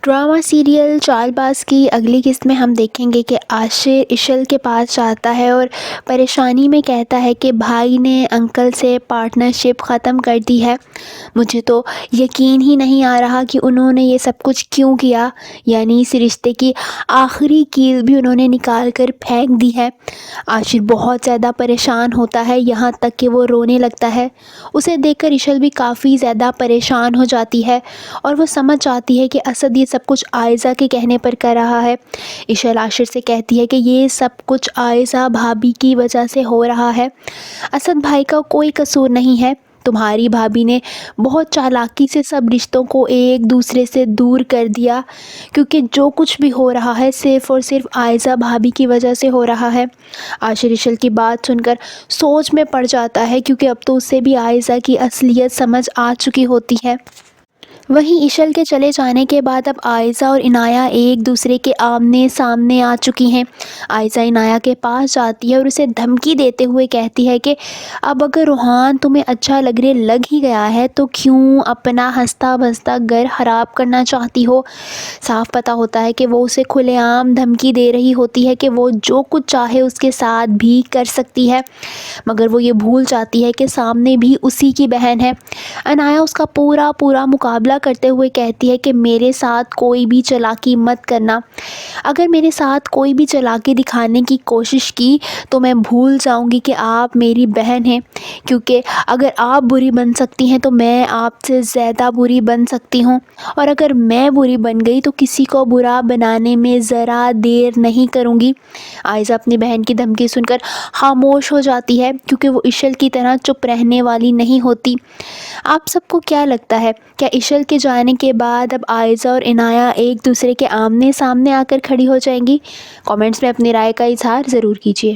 Drama serial چال باز کی اگلی قسط میں ہم دیکھیں گے کہ عاشر اشل کے پاس جاتا ہے اور پریشانی میں کہتا ہے کہ بھائی نے انکل سے پارٹنرشپ ختم کر دی ہے۔ مجھے تو یقین ہی نہیں آ رہا کہ انہوں نے یہ سب کچھ کیوں کیا، یعنی اس رشتے کی آخری کیل بھی انہوں نے نکال کر پھینک دی ہے۔ عاشر بہت زیادہ پریشان ہوتا ہے، یہاں تک کہ وہ رونے لگتا ہے۔ اسے دیکھ کر اشل بھی کافی زیادہ پریشان ہو جاتی ہے اور وہ سمجھ جاتی ہے کہ اسد یہ سب کچھ عائزہ کے کہنے پر کر رہا ہے۔ اشل عاشر سے کہتی ہے کہ یہ سب کچھ عائزہ بھابی کی وجہ سے ہو رہا ہے، اسد بھائی کا کوئی قصور نہیں ہے۔ تمہاری بھابی نے بہت چالاکی سے سب رشتوں کو ایک دوسرے سے دور کر دیا، کیونکہ جو کچھ بھی ہو رہا ہے صرف اور صرف عائزہ بھابی کی وجہ سے ہو رہا ہے۔ عاشر اشل کی بات سن کر سوچ میں پڑ جاتا ہے، کیونکہ اب تو اسے بھی عائزہ کی اصلیت سمجھ آ چکی ہوتی ہے۔ وہیں اشل کے چلے جانے کے بعد اب عائزہ اور عنایہ ایک دوسرے کے آمنے سامنے آ چکی ہیں۔ عائزہ عنایہ کے پاس جاتی ہے اور اسے دھمکی دیتے ہوئے کہتی ہے کہ اب اگر روحان تمہیں اچھا لگنے لگ ہی گیا ہے تو کیوں اپنا ہنستا بستا گھر خراب کرنا چاہتی ہو۔ صاف پتہ ہوتا ہے کہ وہ اسے کھلے عام دھمکی دے رہی ہوتی ہے کہ وہ جو کچھ چاہے اس کے ساتھ بھی کر سکتی ہے، مگر وہ یہ بھول جاتی ہے کہ سامنے بھی اسی کی بہن ہے۔ عنایہ اس کا پورا مقابلہ کرتے ہوئے کہتی ہے کہ میرے ساتھ کوئی بھی چالاکی مت کرنا، اگر میرے ساتھ کوئی بھی چالاکی دکھانے کی کوشش کی تو میں بھول جاؤں گی کہ آپ میری بہن ہیں، کیونکہ اگر آپ بری بن سکتی ہیں تو میں آپ سے زیادہ بری بن سکتی ہوں، اور اگر میں بری بن گئی تو کسی کو برا بنانے میں ذرا دیر نہیں کروں گی۔ عائزہ اپنی بہن کی دھمکی سن کر خاموش ہو جاتی ہے، کیونکہ وہ اشل کی طرح چپ رہنے والی نہیں ہوتی۔ آپ سب کو کیا لگتا ہے، کیا اشل کے جانے کے بعد اب عائزہ اور عنایہ ایک دوسرے کے آمنے سامنے آ کر کھڑی ہو جائیں گی؟ کامنٹس میں اپنی رائے کا اظہار ضرور کیجیے۔